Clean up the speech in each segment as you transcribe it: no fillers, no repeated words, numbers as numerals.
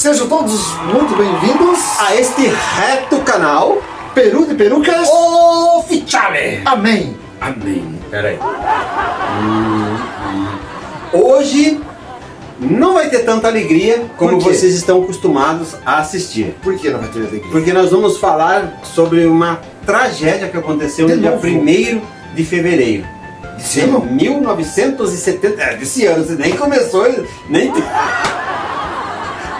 Sejam todos muito bem-vindos a este reto canal Peru de Perucas Oficiale. Amém. Amém. Peraí. Hoje não vai ter tanta alegria como vocês estão acostumados a assistir. Por que não vai ter alegria? Porque nós vamos falar sobre uma tragédia que aconteceu no dia 1º de fevereiro de 1970. Desse ano, você nem começou, nem...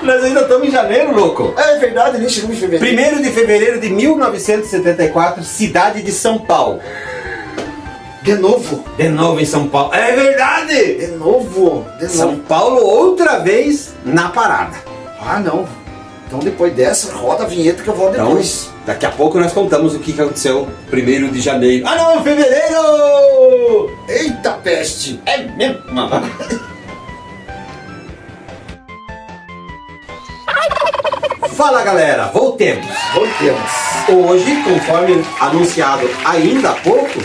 Nós ainda estamos em janeiro, louco. É verdade, nem chegou em fevereiro. 1º de fevereiro de 1974, cidade de São Paulo. De novo? De novo em São Paulo. É verdade! De novo? São Paulo outra vez na parada. Ah, não. Então depois dessa, roda a vinheta que eu vou depois. Então, daqui a pouco nós contamos o que aconteceu 1º de janeiro. Ah não, fevereiro! Eita peste! É mesmo? Fala galera, voltemos. Hoje, conforme anunciado ainda há pouco,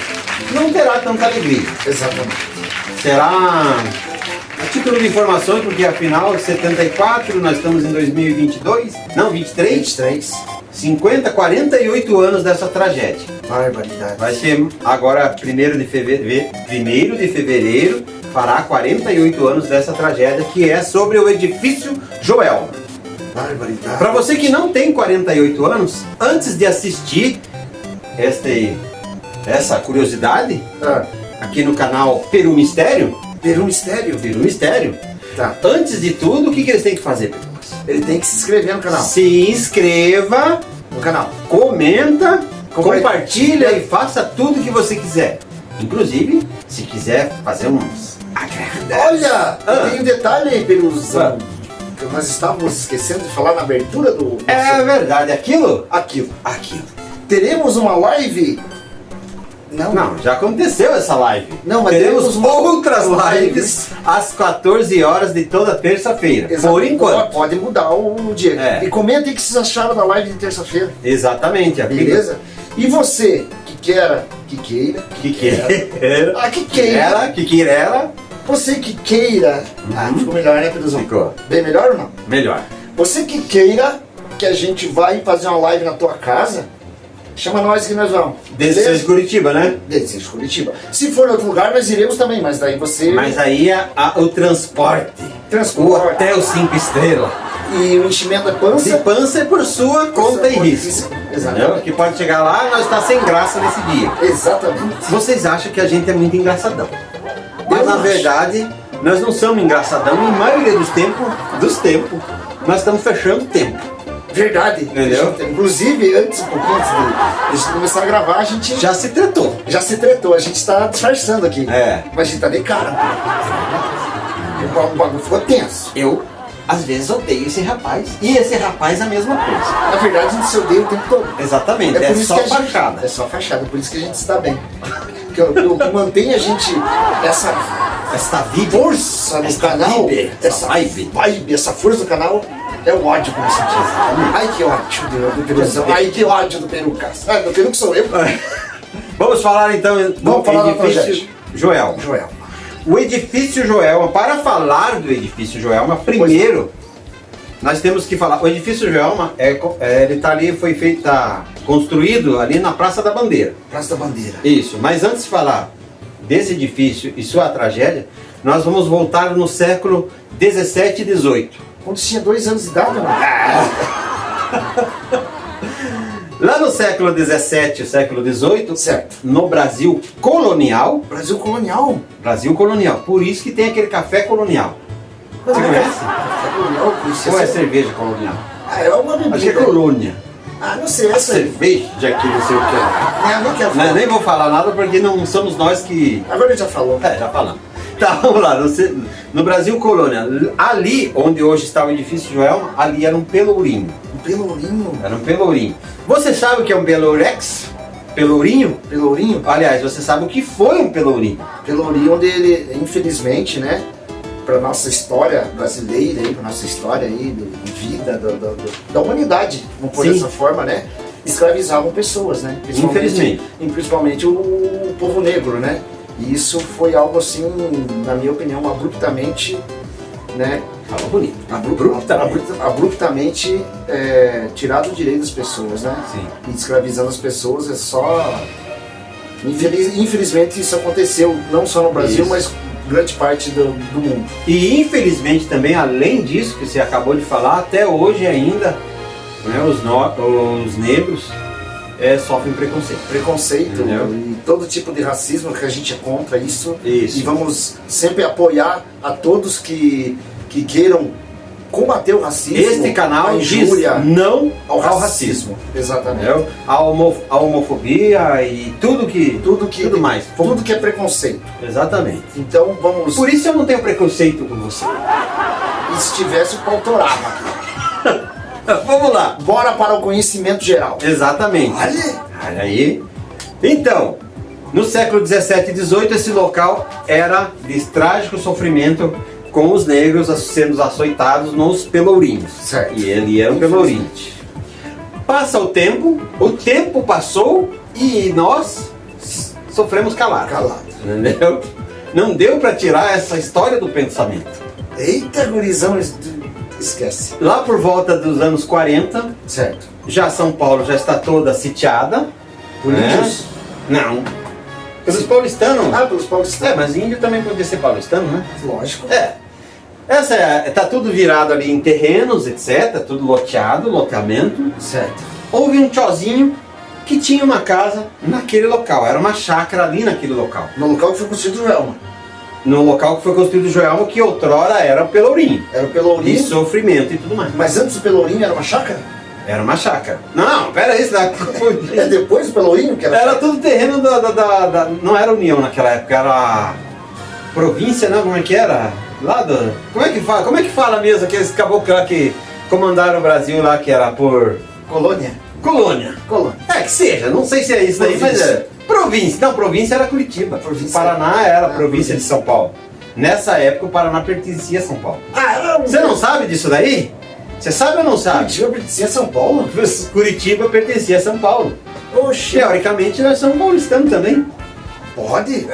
não terá tanta alegria. Exatamente. Será a título de informações, porque afinal 74, nós estamos em 2022, não, 23, 48 anos dessa tragédia. Barbaridade. Vai ser agora 1º de fevereiro, fará 48 anos dessa tragédia, que é sobre o edifício Joelma. Barbaridade. Para você que não tem 48 anos, antes de assistir essa curiosidade, aqui no canal Peru Mistério. Peru Mistério? Peru Mistério. Tá. Antes de tudo, o que eles têm que fazer, Pedro? Ele tem que se inscrever no canal. Se inscreva No canal. Comenta, compartilha e faça tudo que você quiser. Inclusive, se quiser fazer uns agradáveis. Olha, tem um detalhe aí, Peruzão. Que nós estávamos esquecendo de falar na abertura do... É verdade, aquilo? Aquilo. Aquilo. Teremos uma live... Não, já aconteceu essa live. Não, mas teremos outras lives lives às 14 horas de toda terça-feira. Por enquanto. Pode mudar o dia. É. E comentem o que vocês acharam da live de terça-feira. Exatamente. Beleza? E você, que queira... Você que queira... ficou melhor, né, Pedrozão? Ficou. Bem melhor ou não? Melhor. Você que queira que a gente vai fazer uma live na tua casa, chama nós que nós vamos. Desde Curitiba, né? Desde Curitiba. Se for em outro lugar, nós iremos também, mas daí você... Mas aí o transporte. O hotel 5 estrelas. E o enchimento da pança. De pança é por sua conta e risco. Exatamente. Que pode chegar lá e nós está sem graça nesse dia. Exatamente. Vocês acham que a gente é muito engraçadão. Mas na verdade, nós não somos engraçadão. Em maioria dos tempos, nós estamos fechando o tempo. Verdade. Entendeu? Inclusive, um pouquinho antes de a gente começar a gravar, a gente... Já se tretou. A gente está disfarçando aqui. É. Mas a gente tá de cara. O bagulho ficou tenso. Eu, às vezes, odeio esse rapaz. E esse rapaz a mesma coisa. Na verdade, a gente se odeia o tempo todo. Exatamente. É só fachada. É só fachada, por isso que a gente está bem. O que mantém a gente, essa força no canal, essa vibe, essa força do canal, é o ódio que nós sentimos. Ai, que ódio do Peruzão. Ai, que ódio do Perucas. Do Peru que sou eu. Vamos falar então do edifício Joelma. O edifício Joelma, para falar do edifício Joelma, primeiro nós temos que falar. O edifício Joelma ele tá ali, construído ali na Praça da Bandeira. Praça da Bandeira. Isso, mas antes de falar desse edifício e sua tragédia, nós vamos voltar no século 17 e 18. Quando tinha 2 anos de idade, mano. Lá no século 17 e século 18, certo, no Brasil colonial. Brasil colonial? Brasil colonial. Por isso que tem aquele café colonial. Você conhece? Café colonial? Ou é cerveja colonial? É uma bebida. Acho que é colônia. Não sei, essa cerveja que não sei o que. Nem quero falar. Nem vou falar nada porque não somos nós que... Agora ele já falou. Já falamos. Tá, vamos lá. No Brasil colônia, ali onde hoje está o edifício Joelma, ali era um pelourinho. Um pelourinho? Era um pelourinho. Você sabe o que é um pelourex? Pelourinho? Pelourinho? Aliás, você sabe o que foi um pelourinho? Pelourinho onde ele, infelizmente, né, para nossa história brasileira, para nossa história aí de vida, da humanidade, vamos pôr dessa forma, né, escravizavam pessoas, né? Infelizmente. Principalmente o povo negro, né? E isso foi algo assim, na minha opinião, abruptamente né? Falou bonito. Abruptamente tirado o direito das pessoas, né? Sim. E escravizando as pessoas é só... Infelizmente isso aconteceu não só no Brasil, mas grande parte do mundo. E infelizmente também, além disso que você acabou de falar, até hoje ainda, né, os negros sofrem preconceito. Preconceito, entendeu? E todo tipo de racismo que a gente é contra isso. Isso. E vamos sempre apoiar a todos que queiram combater o racismo. Este canal a injúria, diz não ao racismo. Exatamente. Entendeu? A homofobia e tudo mais. Tudo que é preconceito. Exatamente. Então vamos... Por isso eu não tenho preconceito com você. E se tivesse, o pau torava aqui. Vamos lá. Bora para o conhecimento geral. Exatamente. Olha aí. Então, no século 17 e 18, esse local era de trágico sofrimento com os negros sendo açoitados nos pelourinhos. Certo. E ele era um pelourinho. Passa o tempo passou e nós sofremos calados. Entendeu? Não deu para tirar essa história do pensamento. Eita, gurizão, esquece. Lá por volta dos anos 40, Certo. já São Paulo já está toda sitiada. Por índios? Não. Pelos paulistanos. Ah, pelos paulistanos. Mas índio também podia ser paulistano, né? Lógico. Tá tudo virado ali em terrenos, etc. Tudo loteamento. Certo. Houve um tiozinho que tinha uma casa naquele local. Era uma chácara ali naquele local. No local que foi construído o Joelma. No local que foi construído o Joelma, que outrora era o Pelourinho. Era o Pelourinho. De sofrimento e tudo mais. Mas antes do Pelourinho era uma chácara? Era uma chácara. Não, pera aí, você tá confundindo. É depois do Pelourinho que era Era chácara? tudo terreno não era União naquela época, era província, não? Como é que era? Lá do... Como é que fala mesmo aqueles caboclos lá que comandaram o Brasil lá, que era por... Colônia. Colônia. Que seja, não sei se é isso daí, mas é. Província. Não, província era Curitiba. Paraná era província de São Paulo. Nessa época o Paraná pertencia a São Paulo. Você não sabe disso daí? Você sabe ou não sabe? Curitiba pertencia a São Paulo? Curitiba pertencia a São Paulo. Oxe. Teoricamente nós somos paulistanos também. Pode?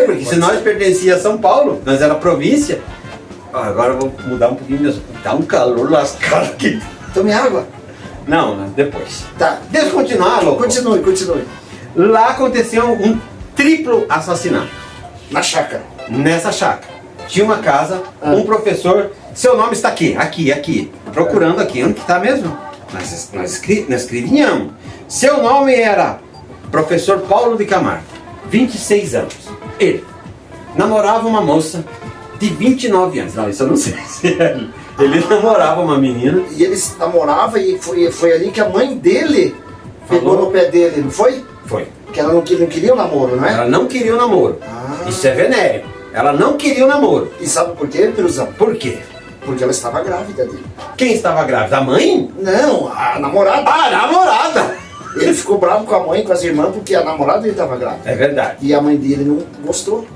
Porque se nós pertencia a São Paulo, nós era província. Agora eu vou mudar um pouquinho mesmo. Tá um calor lascado aqui. Tome água. Não, depois. Tá. Deixa eu continuar, louco. Continue. Lá aconteceu um triplo assassinato. Na chácara. Nessa chácara. Tinha uma casa, um professor. Seu nome está aqui. Procurando aqui. Onde que está mesmo? Nós escrevíamos. Seu nome era Professor Paulo de Camargo. 26 anos. Ele namorava uma moça de 29 anos. Não, isso eu não sei se é ele. Ele namorava uma menina. E eles namoravam e foi ali que a mãe dele pegou no pé dele, não foi? Foi. Que ela não queria o namoro, não é? Ela não queria o namoro. Isso é venéreo. Ela não queria o namoro. E sabe por quê, Peruzão? Por quê? Porque ela estava grávida dele. Quem estava grávida? A mãe? Não, a namorada. A namorada! Ele ficou bravo com a mãe e com as irmãs porque a namorada dele estava grávida. É verdade. E a mãe dele não gostou.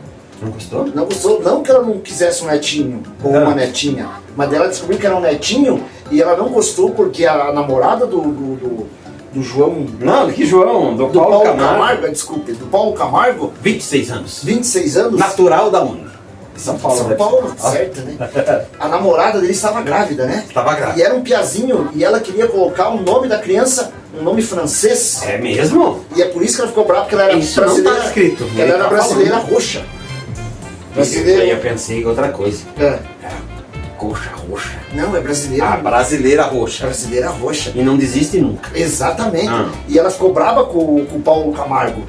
Não gostou? Não gostou, não que ela não quisesse um netinho ou uma netinha, mas ela descobriu que era um netinho e ela não gostou porque a namorada do João... Não, que João? Do Paulo Camargo. Desculpe, do Paulo Camargo. 26 anos. 26 anos. Natural da onde? São Paulo. São Paulo, certo, né? A namorada dele estava grávida, né? Estava grávida. E era um piazinho e ela queria colocar o nome da criança, um nome francês. É mesmo? E é por isso que ela ficou brava, porque ela era isso brasileira. Não está escrito. Que ela era brasileira roxa. Brasileira. Eu pensei em outra coisa. Coxa roxa. Não, é brasileira. Brasileira roxa. Brasileira roxa. E não desiste nunca. Exatamente. E ela ficou brava com o Paulo Camargo.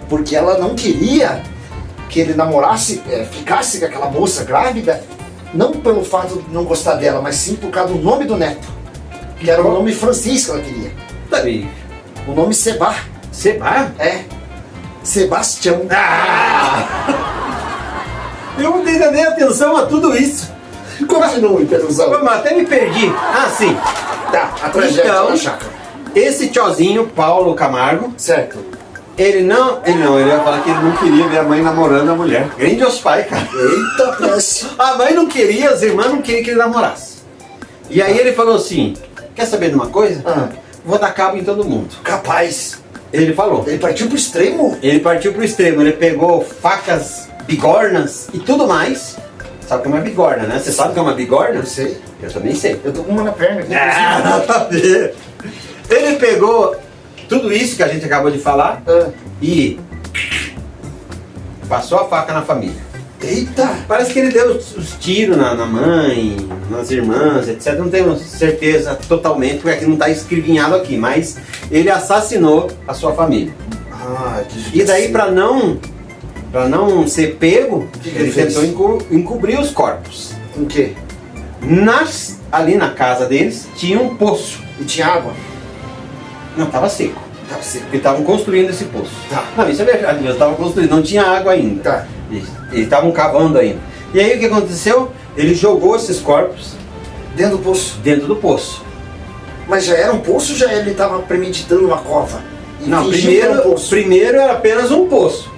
Porque ela não queria que ele namorasse, ficasse com aquela moça grávida, não pelo fato de não gostar dela, mas sim por causa do nome do neto. Que era o nome francês que ela queria. Daí. O nome Seba. Seba? Sebastião. Eu não dei atenção a tudo isso. Continue, Peruzão. Vamos, até me perdi. Sim. Tá, a tragédia da chácara. Esse tiozinho, Paulo Camargo. Certo. Ele ia falar que ele não queria ver a mãe namorando a mulher. Grande aos pais, cara. Eita, péssimo. A mãe não queria, as irmãs não queriam que ele namorasse. E aí ele falou assim, quer saber de uma coisa? Vou dar cabo em todo mundo. Capaz. Ele falou. Ele partiu pro extremo? Ele partiu pro extremo. Ele pegou facas, bigornas e tudo mais Sabe o que é uma bigorna, né? Você sabe o que é uma bigorna? Eu sei. Eu também sei. Eu tô com uma na perna aqui. Nada a ver. Ele pegou tudo isso que a gente acabou de falar e passou a faca na família. Eita! Parece que ele deu os tiros na mãe, nas irmãs, etc. Não tenho certeza totalmente, porque aqui não está escrevinhado aqui, mas ele assassinou a sua família. Ah, que E daí, para não ser pego, ele tentou encobrir os corpos. O quê? Ali na casa deles tinha um poço. E tinha água? Não, estava seco. Tava seco. Porque estavam construindo esse poço. Tá. Não, isso é verdade, eles estavam construindo, não tinha água ainda. Tá. Eles estavam cavando ainda. E aí o que aconteceu? Ele jogou esses corpos Dentro do poço. dentro do poço. Mas já era um poço ou já ele estava premeditando uma cova? E Não, fingiu que era um poço? primeiro era apenas um poço,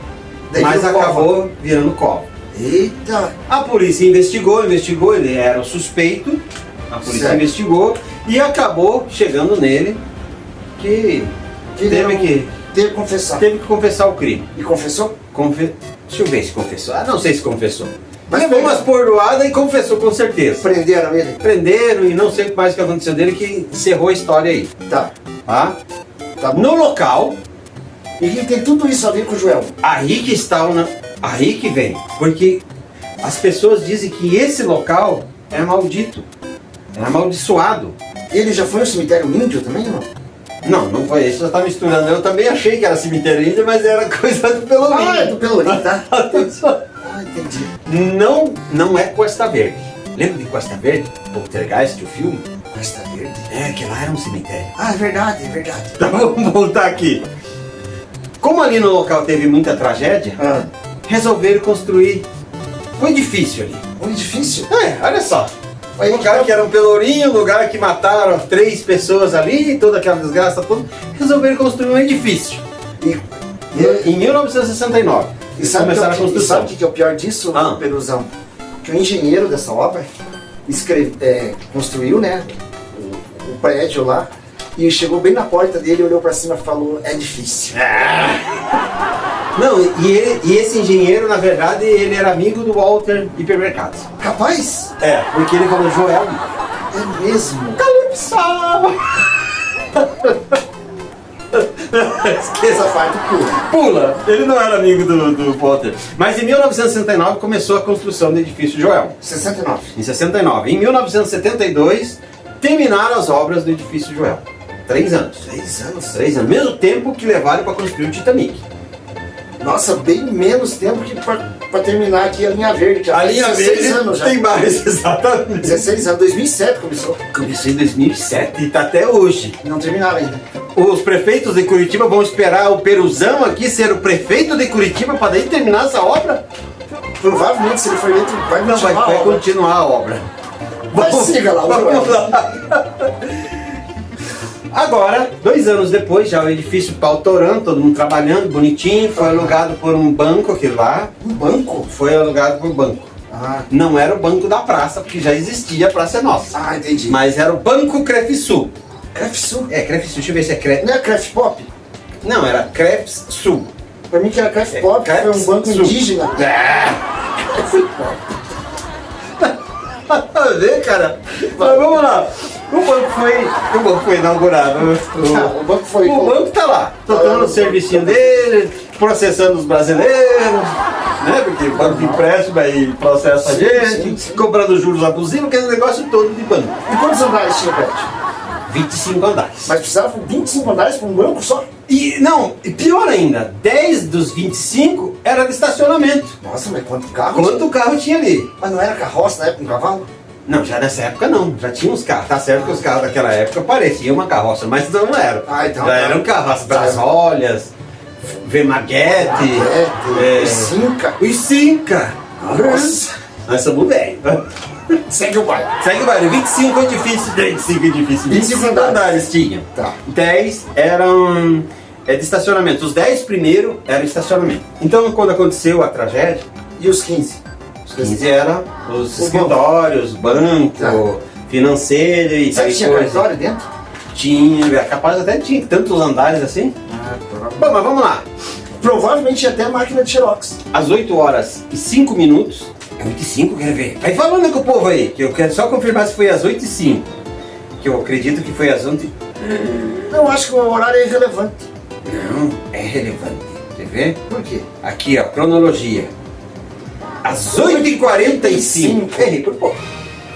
Daí mas virou acabou cova. virando cova. Eita! A polícia investigou, ele era o suspeito, a polícia Certo. investigou e acabou chegando nele que Teve que confessar. teve que confessar o crime. E confessou? Deixa eu ver se confessou. Ah, não sei se confessou. Mas Levou pega- umas pordoadas e confessou com certeza. Prenderam ele? Prenderam e não sei mais o que aconteceu dele, que encerrou a história aí. Tá. Tá? Tá bom. No local, E que tem tudo isso a ver com o Joel. aí que está aí que vem. Porque as pessoas dizem que esse local é maldito. É amaldiçoado. Ele já foi no cemitério índio também, não? Não, não foi isso, você está misturando. Eu também achei que era cemitério índio, mas era coisa do Pelourinho. Ah, é do Pelourinho, tá? Atenção. Ah, entendi. Não é Costa Verde. Lembra de Costa Verde? Poltergeist, o filme? Costa Verde? É, que lá era um cemitério. Ah, é verdade, é verdade. Então vamos voltar aqui. Como ali no local teve muita tragédia, Ah, resolveram construir um edifício ali. um edifício? É, olha só. Aí Um lugar que era um pelourinho, um lugar que mataram 3 pessoas ali, toda aquela desgraça toda. Resolveram construir um edifício. Em 1969. E Eles sabe, começaram a e construção. sabe o que é o pior disso, Ah. Peruzão? Que o engenheiro dessa obra construiu, né, o prédio lá, e chegou bem na porta dele, olhou pra cima e falou, é difícil. Não, e esse engenheiro, na verdade, ele era amigo do Walter Hipermercados. Rapaz, É, porque ele falou, Joel, é mesmo. Calypso! Esqueça a parte pura. Pula! Ele não era amigo do Walter. Mas em 1969 começou a construção do edifício Joel. 69. Em 69. Em 1972, terminaram as obras do edifício Joel. 3 anos. 3 anos. 3 anos. Mesmo tempo que levaram para construir o Titanic. Nossa, bem menos tempo que pra terminar aqui a linha verde. Que já A faz linha 16 verde anos já. tem mais, exatamente. 16 anos, 2007 começou. Começou em 2007 e está até hoje. Não terminaram ainda. Os prefeitos de Curitiba vão esperar o Peruzão aqui ser o prefeito de Curitiba para daí terminar essa obra? Provavelmente, se ele for dentro, vai Não, continuar vai a obra. continuar a obra. Mas siga lá, o vamos Joel. lá. Agora, 2 anos depois, já o edifício pautorando, todo mundo trabalhando, bonitinho, foi alugado por um banco aqui lá. Um banco? Foi alugado por um banco. Ah, Não era o banco da praça, porque já existia a Praça é Nossa. entendi. Mas era o Banco Crefsul. Crefsul? É, Crefsul, deixa eu ver se é Cref... Não é Cref Pop? Não, era Crefsul. Pra mim que era Cref Pop, que foi um banco Crefsul. indígena. Cref Pop. Nada a ver, cara. Mas vamos lá. O banco foi inaugurado. O banco foi... O banco tá lá, tocando o servicinho dele, processando os brasileiros, né? Porque o banco empréstimo aí processa a Sim, gente, sim, sim. cobrando juros abusivos, aquele negócio todo de banco. E quantos andares tinha o prédio? 25 andares. Mas precisava 25 andares pra um banco só? E não, e pior ainda, 10 dos 25 era de estacionamento. Nossa, mas quanto carro? Quanto carro tinha ali? Mas não era carroça na época, um cavalo? Não, já nessa época não, já tinha uns carros. Tá certo que os carros daquela época pareciam uma carroça, mas não eram. Então Já tá. eram carros, as Brasólias, Vemaguete, Os Cinca. Nossa. Nós somos velhos. Segue o bairro. Segue o baile, 25 edifícios, 25 andares tinha. Tá. 10 eram de estacionamento, os 10 primeiros eram estacionamento. Então quando aconteceu a tragédia, E os 15? os 15 eram os O escritórios, banco, Tá. financeiro e Sabe tal que tinha coisa. cartório dentro? Tinha, capaz até tinha tantos andares assim. Bom, mas vamos lá. Provavelmente tinha até máquina de xerox. Às 8 horas e 5 minutos, É 8h05, quero ver. Vai falando com o povo aí, que eu quero só confirmar se foi às 8h05. Que eu acredito que foi às 11h. Eu acho que o horário é irrelevante. Não, é relevante. Quer ver? Por quê? Aqui, ó, cronologia. Às 8h45. Errei por pouco.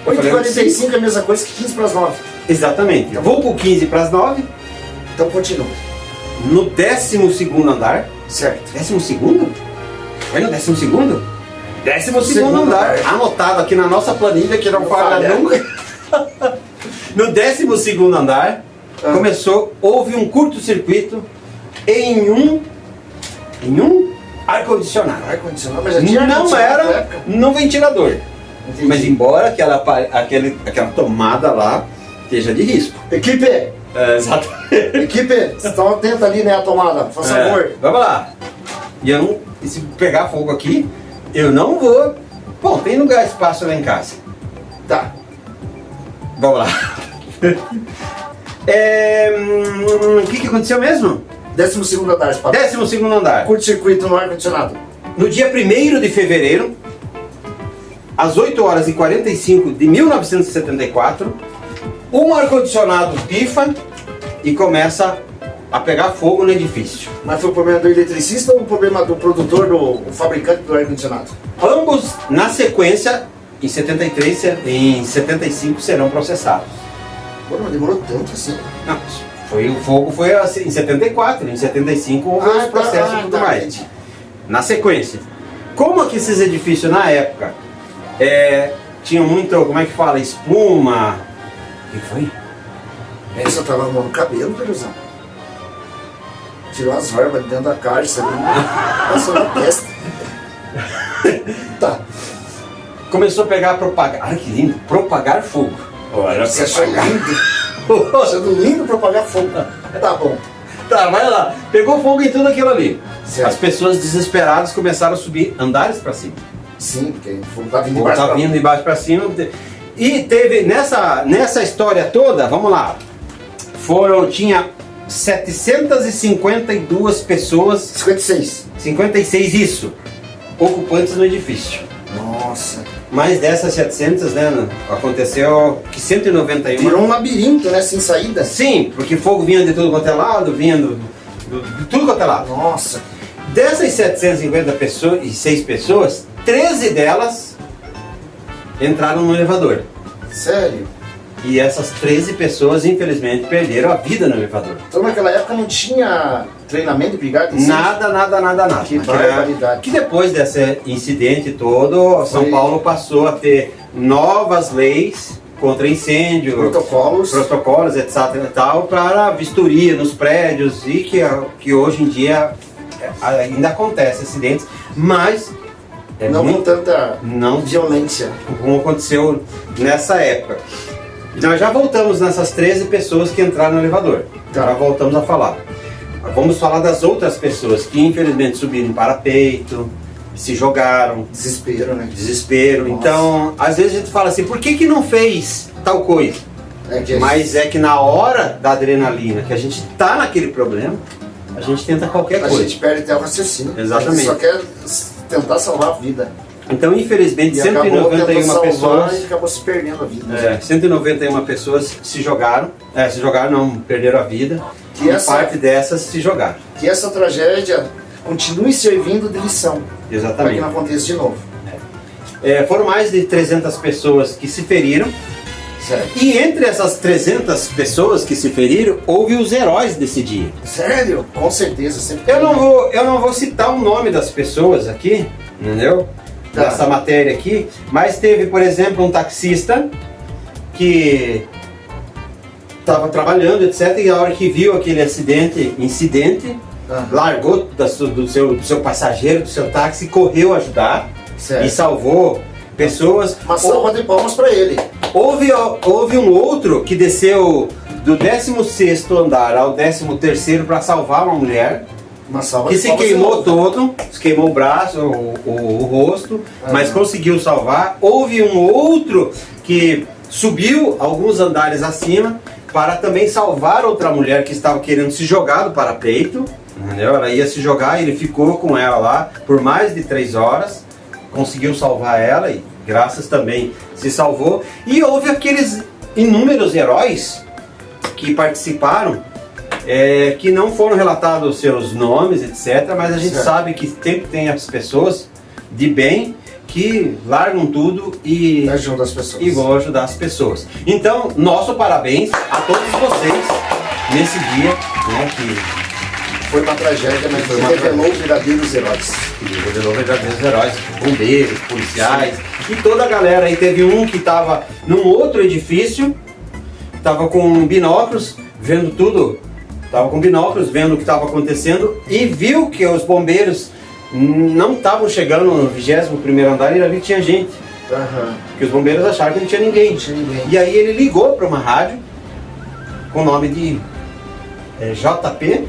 8h45 é a mesma coisa que 15 para as 9. Exatamente. Eu vou com 15 para as 9. Então continua. No 12º andar. Certo. 12º? Foi no 12º? 12º Segundo andar. andar. Anotado aqui na nossa planilha que não falha falha. nunca. No 12º andar, houve um curto-circuito em um ar-condicionado. Ar-condicionado, mas já tinha Não ar-condicionado na era época? no ventilador. Entendi. Mas embora aquela tomada lá esteja de risco. Equipe! Exatamente. Equipe! Vocês estão atentos ali, né, a tomada. Faz favor. Vamos lá. E se pegar fogo aqui, eu não vou. Bom, tem lugar, espaço lá em casa. Tá. Vamos lá. O que aconteceu mesmo? 12º andar, Espada. 12º andar. Curto-circuito no ar-condicionado. No dia 1º de fevereiro, às 8h45 de 1974, um ar-condicionado pifa e começa a pegar fogo no edifício. Mas foi o problema do eletricista ou o problema do produtor, do fabricante do ar-condicionado? Ambos, na sequência, em 75 serão processados. Pô, mas demorou tanto assim. Não, o fogo foi assim, em 74, em 75 houve os processos e tudo mais. Entendi. Na sequência. Como que esses edifícios na época tinham muito, como é que fala, espuma. O que foi? Você só tava arrumando o cabelo, Peruzão. Tirou as barbas de dentro da caixa ali, passou na testa. Tá. Começou a pegar, propagar. Olha que lindo, propagar fogo. Olha, Você achou lindo? Achando lindo propagar fogo. Tá bom. Tá, vai lá. Pegou fogo em tudo aquilo ali. Certo. As pessoas desesperadas começaram a subir andares para cima. Sim, porque o fogo tá vindo O de fogo baixo tá pra vindo de baixo para cima. E teve, nessa história toda, vamos lá, tinha 752 pessoas, 56 isso, ocupantes no edifício. Nossa. Mas dessas 700, né, aconteceu que 191... Virou um labirinto, né, sem saída. Sim, porque fogo vinha de tudo quanto é lado, vinha de tudo quanto é lado. Nossa. Dessas 756 pessoas, 13 delas entraram no elevador. Sério? E essas 13 pessoas, infelizmente, perderam a vida no elevador. Então naquela época não tinha treinamento de brigada? Nada. Que barbaridade. Que depois desse incidente todo, São Paulo passou a ter novas leis contra incêndio, protocolos, etc. e tal, para vistoria nos prédios e que hoje em dia ainda acontece acidentes, mas não com tanta violência como aconteceu nessa época. Nós já voltamos nessas 13 pessoas que entraram no elevador. Tá. Já voltamos a falar. Vamos falar das outras pessoas que infelizmente subiram em parapeito, se jogaram. Desespero, né? Desespero. Nossa. Então, às vezes a gente fala assim, por que não fez tal coisa? Mas é que na hora da adrenalina, que a gente tá naquele problema, a gente tenta qualquer coisa. A gente perde até o raciocínio. Exatamente. A gente só quer tentar salvar a vida. Então, infelizmente, 191 pessoas... E acabou se perdendo a vida. 191 pessoas se jogaram. Perderam a vida. Parte dessas se jogaram. Que essa tragédia continue servindo de lição. Exatamente. Para que não aconteça de novo. Foram mais de 300 pessoas que se feriram. Certo. E entre essas 300 pessoas que se feriram, houve os heróis desse dia. Sério? Com certeza. Sempre Eu não vou citar o nome das pessoas aqui, entendeu? Tá. Dessa matéria aqui, mas teve, por exemplo, um taxista que estava trabalhando, etc. E a hora que viu aquele incidente, largou do seu passageiro, do seu táxi, correu ajudar. Certo. E salvou pessoas. Uma salva de palmas para ele. Houve um outro que desceu do 16º andar ao 13º para salvar uma mulher. Uma salva que de se palmas queimou todo, se queimou o braço, o rosto, mas conseguiu salvar. Houve um outro que subiu alguns andares acima para também salvar outra mulher que estava querendo se jogar do parapeito, entendeu? Ela ia se jogar e ele ficou com ela lá por mais de 3 horas conseguiu salvar ela e graças também se salvou. E houve aqueles inúmeros heróis que participaram, que não foram relatados os seus nomes, etc. Mas a gente sabe que sempre tem as pessoas de bem que largam tudo e vão ajudar as pessoas. Então, nosso parabéns a todos vocês nesse dia, né, que foi uma tragédia, mas revelou verdadeiros heróis. Revelou verdadeiros heróis, bombeiros, policiais e toda a galera. Aí teve um que estava num outro edifício, estava com binóculos, vendo tudo, estava com binóculos, vendo o que estava acontecendo e viu que os bombeiros não estavam chegando no 21º andar e ali tinha gente. Porque os bombeiros acharam que não tinha ninguém. E aí ele ligou para uma rádio com o nome de JP.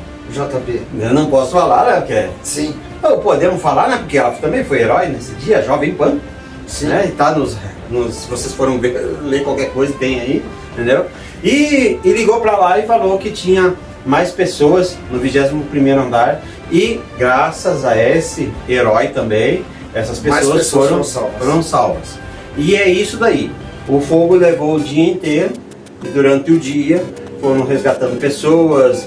Eu não posso falar, né? Porque sim. Podemos falar, né? Porque ela também foi herói nesse dia, Jovem Pan. Sim. Né? E tá se vocês foram ler qualquer coisa, tem aí, entendeu? E ligou para lá e falou que tinha mais pessoas no 21º andar e graças a esse herói também, essas pessoas foram salvas. E é isso daí. O fogo levou o dia inteiro e durante o dia foram resgatando pessoas.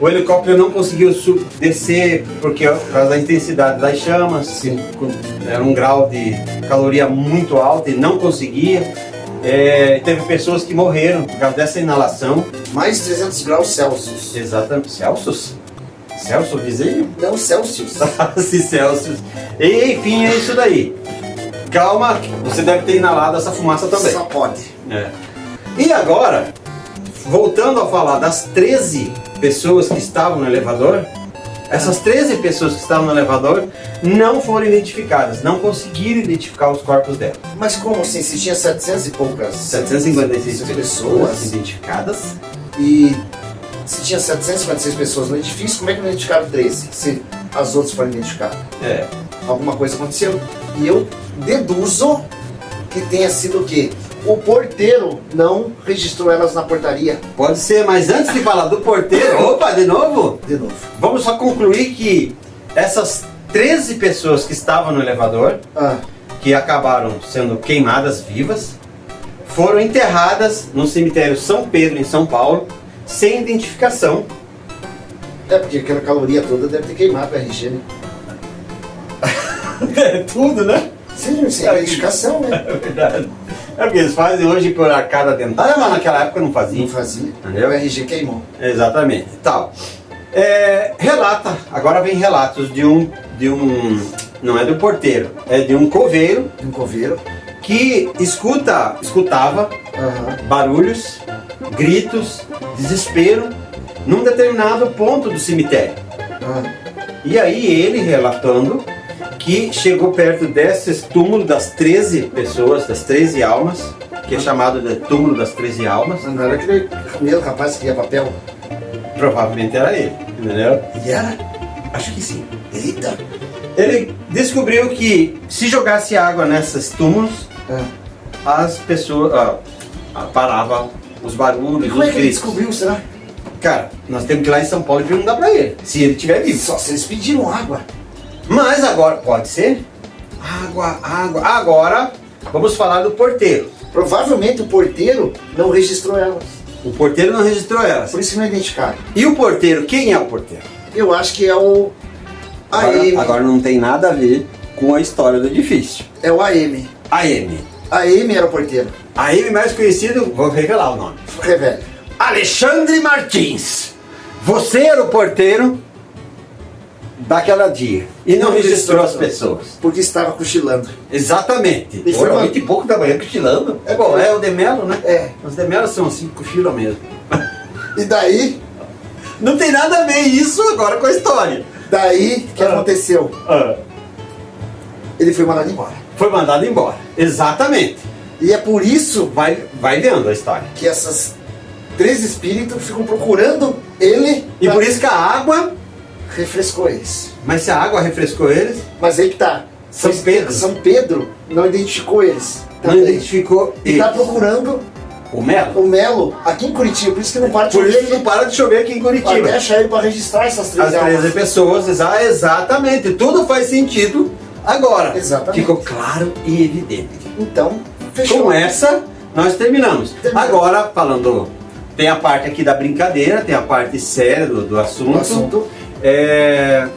O helicóptero não conseguiu descer por causa da intensidade das chamas. Era um grau de caloria muito alto e não conseguia. Teve pessoas que morreram por causa dessa inalação. Mais de 300 graus Celsius. Exatamente. Celsius? Celsius, vizinho? Não, Celsius. Sim, Celsius. E enfim, é isso daí. Calma, você deve ter inalado essa fumaça também. Só pode. E agora, voltando a falar das 13 pessoas que estavam no elevador, essas 13 pessoas que estavam no elevador não foram identificadas, não conseguiram identificar os corpos delas. Mas como assim? Se tinha 700 e poucas... 756 pessoas identificadas. E se tinha 756 pessoas no edifício, como é que não identificaram 13? Se as outras foram identificadas? Alguma coisa aconteceu. E eu deduzo que tenha sido o quê? O porteiro não registrou elas na portaria. Pode ser, mas antes de falar do porteiro... Opa, de novo? De novo. Vamos só concluir que essas 13 pessoas que estavam no elevador, que acabaram sendo queimadas vivas, foram enterradas no cemitério São Pedro, em São Paulo, sem identificação. Porque aquela caloria toda deve ter queimado o RG, né? Tudo, né? Sim, sem identificação, né? É verdade. Porque eles fazem hoje por arcada dentária, mas naquela época não faziam. Não fazia. Entendeu? O RG queimou. Exatamente. Tal. Relata, agora vem relatos de um, não é do porteiro, é de um coveiro. De um coveiro. Que escutava barulhos, gritos, desespero, num determinado ponto do cemitério. E aí ele relatando que chegou perto desses túmulos das 13 pessoas, das 13 almas, que é chamado de túmulo das 13 almas. Não era aquele primeiro rapaz que ia papel? Provavelmente era ele, entendeu? E era? Acho que sim. Eita! Ele descobriu que se jogasse água nesses túmulos, as pessoas paravam os barulhos, e como os é que ele gritos. descobriu, será? Cara, nós temos que ir lá em São Paulo e perguntar pra ele, se ele estiver vivo. Só se eles pediram água. Mas agora, pode ser? Água. Agora, vamos falar do porteiro. Provavelmente o porteiro não registrou elas. O porteiro não registrou elas. Por isso que não identificaram. E o porteiro, quem é o porteiro? Eu acho que é o AM. Agora não tem nada a ver com a história do edifício. É o AM. AM. AM era o porteiro. AM mais conhecido, vou revelar o nome. Revele. Alexandre Martins. Você era o porteiro daquela dia e não registrou as pessoas. Porque estava cochilando. Exatamente. E foi 20 e pouco da manhã cochilando. É bom, é o Demelo, né? Os Demelos são assim, cochilam mesmo. E daí? Não tem nada a ver isso agora com a história. Daí, o que aconteceu? Ele foi mandado embora. Foi mandado embora, exatamente. E é por isso vai vendo a história. Que essas 3 espíritos ficam procurando ele. E por isso que a água refrescou eles. Mas se a água refrescou eles... Mas aí que tá. São Pedro não identificou eles. Não identificou eles. E tá procurando o Melo. O Melo aqui em Curitiba. Por isso que não para de chover. Por isso que não para de chover aqui em Curitiba. Até achar ele para registrar essas 13 pessoas. Exatamente. Tudo faz sentido Agora, Exatamente. ficou claro e evidente. Então, fechou. Com essa, nós terminamos. Agora, falando, tem a parte aqui da brincadeira, tem a parte séria do assunto.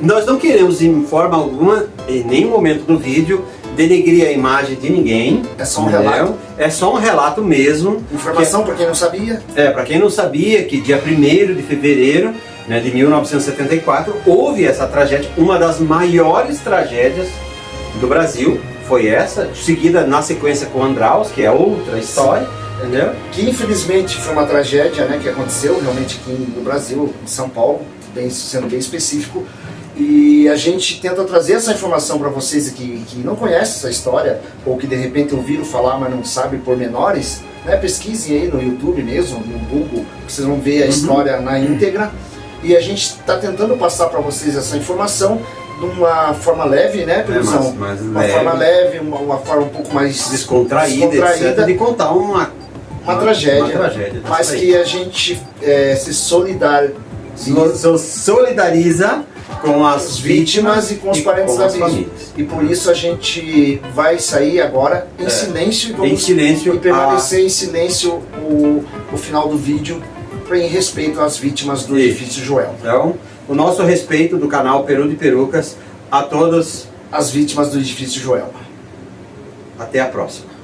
Nós não queremos, em forma alguma, em nenhum momento do vídeo, denegrir a imagem de ninguém. É só um relato. É só um relato mesmo. Informação para quem não sabia. Para quem não sabia, que dia 1º de fevereiro, né, de 1974, houve essa tragédia, uma das maiores tragédias do Brasil, foi essa, seguida na sequência com Andraus, que é outra história, entendeu? Que infelizmente foi uma tragédia, né, que aconteceu realmente aqui no Brasil, em São Paulo, sendo bem específico. E a gente tenta trazer essa informação para vocês aqui que não conhecem essa história, ou que de repente ouviram falar, mas não sabem pormenores, né? Pesquisem aí no YouTube mesmo, no Google, vocês vão ver a história na íntegra. E a gente está tentando passar para vocês essa informação de uma forma leve, né, Peluzão? Uma forma leve, uma forma um pouco mais descontraída. Etc, de contar uma tragédia, mas que a gente se solidariza com as vítimas e com os parentes da vítima. E por isso a gente vai sair agora em silêncio e permanecer em silêncio o final do vídeo em respeito às vítimas do edifício Joelma. Então, o nosso respeito do canal Peru de Perucas a todas as vítimas do edifício Joelma. Até a próxima.